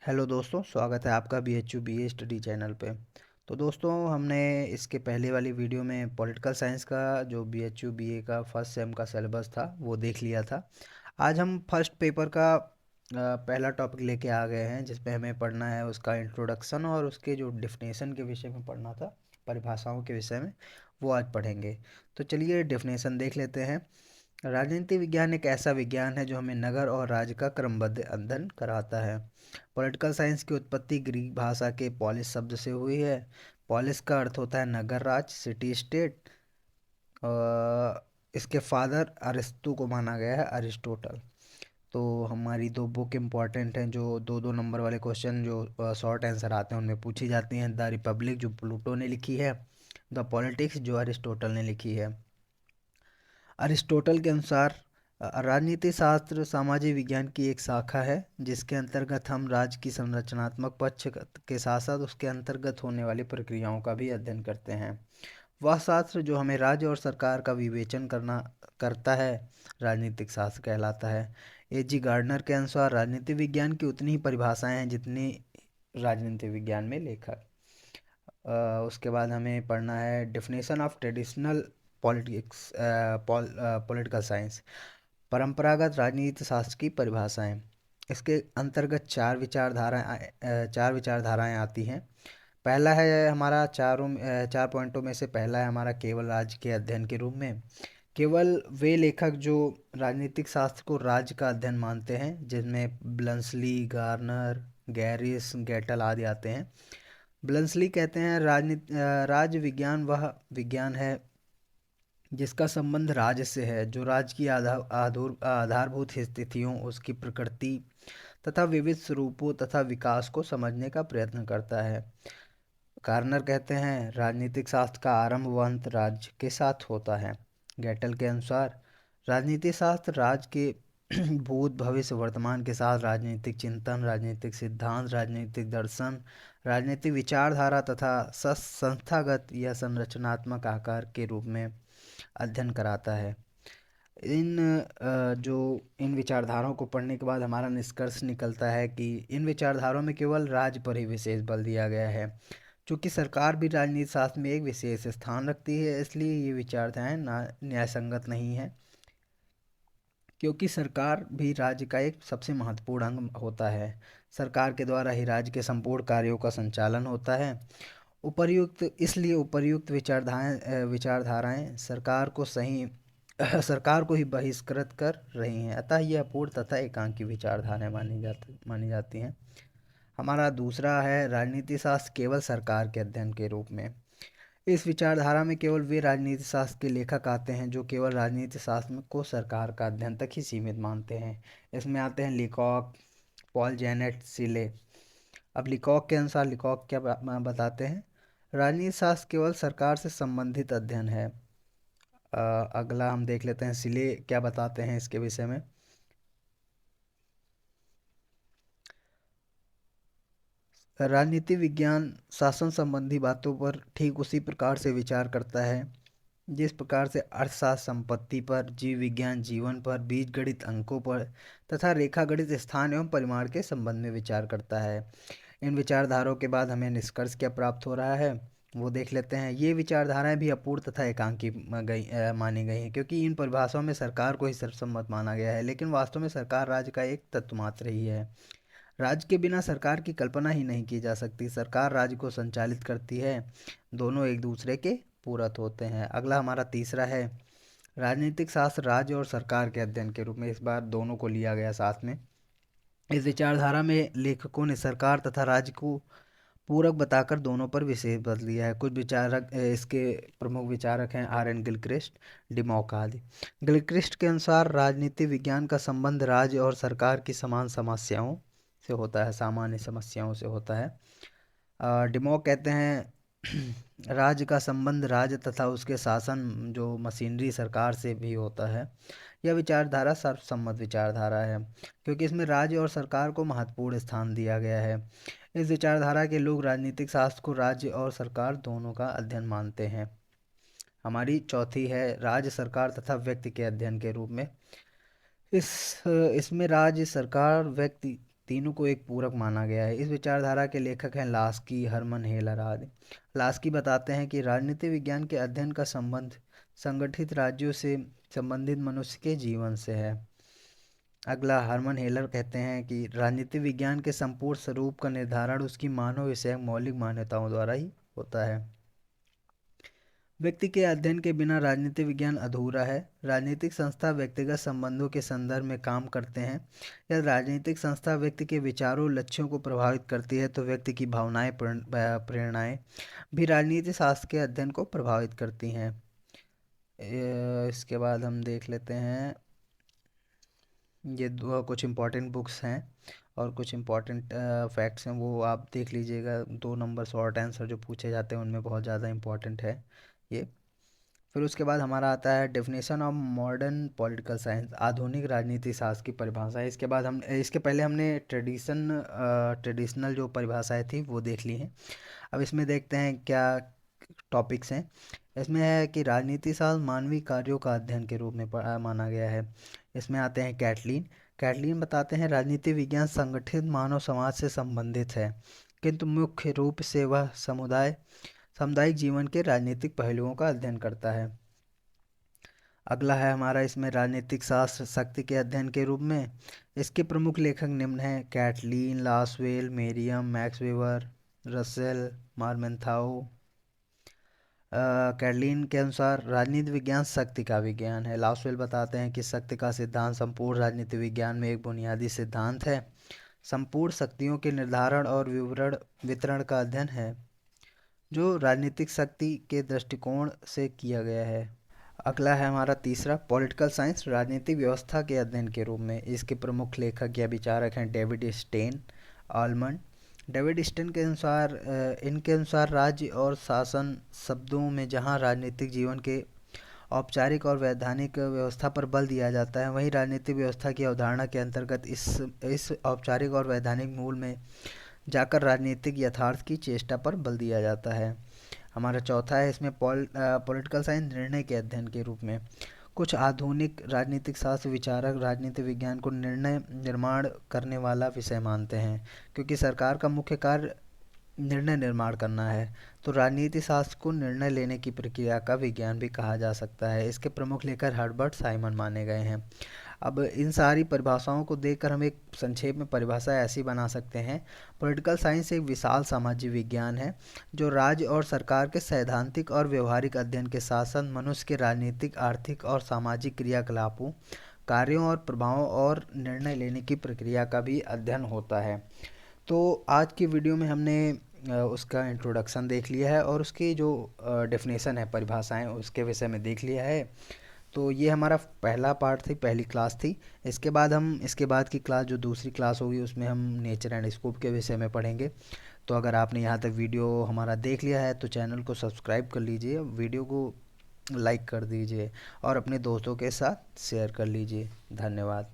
Hello दोस्तों, स्वागत है आपका BHU BA स्टडी चैनल पे। तो दोस्तों, हमने इसके पहले वाली वीडियो में पॉलिटिकल साइंस का जो BHU BA का फर्स्ट सेम का सिलेबस था वो देख लिया था। आज हम फर्स्ट पेपर का पहला टॉपिक लेके आ गए हैं, जिसमें हमें पढ़ना है उसका इंट्रोडक्शन और उसके जो डिफिनेशन के विषय में पढ़ना था, परिभाषाओं के विषय में, वो आज पढ़ेंगे। तो चलिए डिफिनेशन देख लेते हैं। राजनीति विज्ञान एक ऐसा विज्ञान है जो हमें नगर और राज्य का क्रमबद्ध अध्ययन कराता है। पॉलिटिकल साइंस की उत्पत्ति ग्रीक भाषा के पॉलिस शब्द से हुई है। पॉलिस का अर्थ होता है नगर राज्य, सिटी स्टेट। इसके फादर अरिस्तु को माना गया है, अरिस्टोटल। तो हमारी दो बुक इम्पॉर्टेंट हैं, जो दो दो नंबर वाले क्वेश्चन जो शॉर्ट आंसर आते हैं उनमें पूछी जाती हैं। द रिपब्लिक जो प्लूटो ने लिखी है, द पॉलिटिक्स जो अरिस्टोटल ने लिखी है। अरिस्टोटल के अनुसार राजनीति शास्त्र सामाजिक विज्ञान की एक शाखा है, जिसके अंतर्गत हम राज्य की संरचनात्मक पक्ष के साथ साथ उसके अंतर्गत होने वाली प्रक्रियाओं का भी अध्ययन करते हैं। वह शास्त्र जो हमें राज्य और सरकार का विवेचन करना करता है, राजनीतिक शास्त्र कहलाता है। A.G. गार्डनर के अनुसार राजनीति विज्ञान की उतनी ही परिभाषाएं हैं जितनी राजनीति विज्ञान में लेखक। उसके बाद हमें पढ़ना है definition of traditional politics, political science, परंपरागत राजनीति शास्त्र की परिभाषाएं। इसके अंतर्गत चार विचारधाराएं आती हैं। पहला है हमारा चार पॉइंटों में से पहला है हमारा केवल राज्य के अध्ययन के रूप में। केवल वे लेखक जो राजनीतिक शास्त्र को राज्य का अध्ययन मानते हैं, जिनमें ब्लंसली, गार्नर, गैरिस, गेटल आदि आते हैं। ब्लंसली कहते हैं राज्य विज्ञान वह विज्ञान है जिसका संबंध राज्य से है, जो राज्य की आधारभूत स्थितियों, उसकी प्रकृति तथा विविध स्वरूपों तथा विकास को समझने का प्रयत्न करता है। कार्नर कहते हैं राजनीतिक शास्त्र का आरंभ व अंत राज्य के साथ होता है। गेटल के अनुसार राजनीतिक शास्त्र राज्य के भूत, भविष्य, वर्तमान के साथ राजनीतिक चिंतन, राजनीतिक सिद्धांत, राजनीतिक दर्शन, राजनीतिक विचारधारा तथा संस्थागत या संरचनात्मक आकार के रूप में अध्ययन कराता है। इन विचारधाराओं को पढ़ने के बाद हमारा निष्कर्ष निकलता है कि इन विचारधाराओं में केवल राज्य पर ही विशेष बल दिया गया है। चूँकि सरकार भी राजनीति शास्त्र में एक विशेष स्थान रखती है, इसलिए ये विचारधाराएं न्यायसंगत नहीं है, क्योंकि सरकार भी राज्य का एक सबसे महत्वपूर्ण अंग होता है। सरकार के द्वारा ही राज्य के संपूर्ण कार्यों का संचालन होता है। उपर्युक्त विचारधाराएं सरकार को ही बहिष्कृत कर रही हैं, अतः यह अपूर्ण तथा एकांकी विचारधाराएं मानी जाती हैं। हमारा दूसरा है राजनीति शास्त्र केवल सरकार के अध्ययन के रूप में। इस विचारधारा में केवल वे राजनीति शास्त्र के लेखक आते हैं जो केवल राजनीति शास्त्र को सरकार का अध्ययन तक ही सीमित मानते हैं। इसमें आते हैं लिकॉक, पॉल जेनेट, सिले। अब लिकॉक के अनुसार लिकॉक क्या बताते हैं? राजनीति शास्त्र केवल सरकार से संबंधित अध्ययन है। अगला हम देख लेते हैं सिले क्या बताते हैं इसके विषय में। राजनीति विज्ञान शासन संबंधी बातों पर ठीक उसी प्रकार से विचार करता है जिस प्रकार से अर्थशास्त्र संपत्ति पर, जीव विज्ञान जीवन पर, बीजगणित अंकों पर तथा रेखागणित स्थान एवं परिमाण के संबंध में विचार करता है। इन विचारधाराओं के बाद हमें निष्कर्ष क्या प्राप्त हो रहा है वो देख लेते हैं। ये विचारधाराएं भी अपूर्ण तथा एकांकी मानी गई हैं, क्योंकि इन परिभाषाओं में सरकार को ही सर्वसम्मत माना गया है, लेकिन वास्तव में सरकार राज्य का एक तत्व मात्र ही है। राज्य के बिना सरकार की कल्पना ही नहीं की जा सकती। सरकार राज्य को संचालित करती है, दोनों एक दूसरे के पूरक होते हैं। अगला हमारा तीसरा है राजनीतिक शास्त्र राज्य और सरकार के अध्ययन के रूप में। इस बार दोनों को लिया गया साथ में। इस विचारधारा में लेखकों ने सरकार तथा राज्य को पूरक बताकर दोनों पर विशेष बल दिया है। कुछ विचारक इसके प्रमुख विचारक हैं R.N. गिलक्रिस्ट, डिमॉक आदि। गिलक्रिस्ट के अनुसार राजनीति विज्ञान का संबंध राज्य और सरकार की समान समस्याओं से होता है, सामान्य समस्याओं से होता है। डिमॉक कहते हैं राज्य का संबंध राज्य तथा उसके शासन जो मशीनरी सरकार से भी होता है। यह विचारधारा सर्वसम्मत विचारधारा है, क्योंकि इसमें राज्य और सरकार को महत्वपूर्ण स्थान दिया गया है। इस विचारधारा के लोग राजनीतिक शास्त्र को राज्य और सरकार दोनों का अध्ययन मानते हैं। हमारी चौथी है राज्य, सरकार तथा व्यक्ति के अध्ययन के रूप में। इसमें राज्य, सरकार, व्यक्ति तीनों को एक पूरक माना गया है। इस विचारधारा के लेखक हैं लास्की, हरमन हेलर आदि। लास्की बताते हैं कि राजनीति विज्ञान के अध्ययन का संबंध संगठित राज्यों से संबंधित मनुष्य के जीवन से है। अगला हरमन हेलर कहते हैं कि राजनीति विज्ञान के संपूर्ण स्वरूप का निर्धारण उसकी मानव विषयक मौलिक मान्यताओं द्वारा ही होता है। व्यक्ति के अध्ययन के बिना राजनीति विज्ञान अधूरा है। राजनीतिक संस्था व्यक्तिगत संबंधों के संदर्भ में काम करते हैं। यदि राजनीतिक संस्था व्यक्ति के विचारों लक्ष्यों को प्रभावित करती है तो व्यक्ति की भावनाएं प्रेरणाएं भी राजनीति शास्त्र के अध्ययन को प्रभावित करती हैं। इसके बाद हम देख लेते हैं, ये दो कुछ इम्पोर्टेंट बुक्स हैं और कुछ इम्पोर्टेंट फैक्ट्स हैं, वो आप देख लीजिएगा। 2 नंबर शॉर्ट आंसर जो पूछे जाते हैं उनमें बहुत ज़्यादा इम्पोर्टेंट है ये। फिर उसके बाद हमारा आता है definition of modern political science, आधुनिक राजनीति शास्त्र की परिभाषा। इसके बाद हम इसके पहले हमने ट्रेडिशनल जो परिभाषाएं थी वो देख ली हैं। अब इसमें देखते हैं क्या टॉपिक्स हैं। इसमें है कि राजनीति शास्त्र मानवीय कार्यों का अध्ययन के रूप में माना गया है। इसमें आते हैं कैटलीन। कैटलीन बताते हैं राजनीति विज्ञान संगठित मानव समाज से संबंधित है, किंतु मुख्य रूप से वह सामुदायिक जीवन के राजनीतिक पहलुओं का अध्ययन करता है। अगला है हमारा इसमें राजनीतिक शास्त्र शक्ति के अध्ययन के रूप में। इसके प्रमुख लेखक निम्न हैं: Catlin, Lasswell, Merriam, Max Weber, Russell, Morgenthau. Catlin के अनुसार राजनीति विज्ञान शक्ति का विज्ञान है। लासवेल बताते हैं कि शक्ति का सिद्धांत संपूर्ण राजनीति विज्ञान में एक बुनियादी सिद्धांत है, संपूर्ण शक्तियों के निर्धारण और वितरण का अध्ययन है जो राजनीतिक शक्ति के दृष्टिकोण से किया गया है। अगला है हमारा तीसरा पॉलिटिकल साइंस, राजनीतिक व्यवस्था के अध्ययन के रूप में। इसके प्रमुख लेखक या विचारक हैं David Stein, Almond. David Stein के अनुसार इनके अनुसार राज्य और शासन शब्दों में जहां राजनीतिक जीवन के औपचारिक और वैधानिक व्यवस्था पर बल दिया जाता है, वहीं राजनीतिक व्यवस्था की अवधारणा के अंतर्गत इस औपचारिक और वैधानिक मूल में जाकर राजनीतिक यथार्थ की चेष्टा पर बल दिया जाता है। हमारा चौथा है इसमें पॉलिटिकल साइंस निर्णय के अध्ययन के रूप में। कुछ आधुनिक राजनीतिक शास्त्र विचारक राजनीति विज्ञान को निर्णय निर्माण करने वाला विषय मानते हैं, क्योंकि सरकार का मुख्य कार्य निर्णय निर्माण करना है, तो राजनीति शास्त्र को निर्णय लेने की प्रक्रिया का विज्ञान भी कहा जा सकता है। इसके प्रमुख लेखक हर्बर्ट साइमन माने गए हैं। अब इन सारी परिभाषाओं को देखकर हम एक संक्षेप में परिभाषा ऐसी बना सकते हैं: पॉलिटिकल साइंस एक विशाल सामाजिक विज्ञान है जो राज्य और सरकार के सैद्धांतिक और व्यवहारिक अध्ययन के साथ साथ मनुष्य के राजनीतिक, आर्थिक और सामाजिक क्रियाकलापों, कार्यों और प्रभावों और निर्णय लेने की प्रक्रिया का भी अध्ययन होता है। तो आज की वीडियो में हमने उसका इंट्रोडक्शन देख लिया है और उसकी जो डेफिनेशन है, परिभाषाएं, उसके विषय में देख लिया है। तो ये हमारा पहला पार्ट थी, पहली क्लास थी। इसके बाद की क्लास जो दूसरी क्लास होगी उसमें हम नेचर एंड स्कोप के विषय में पढ़ेंगे। तो अगर आपने यहाँ तक वीडियो हमारा देख लिया है तो चैनल को सब्सक्राइब कर लीजिए, वीडियो को लाइक कर दीजिए और अपने दोस्तों के साथ शेयर कर लीजिए। धन्यवाद।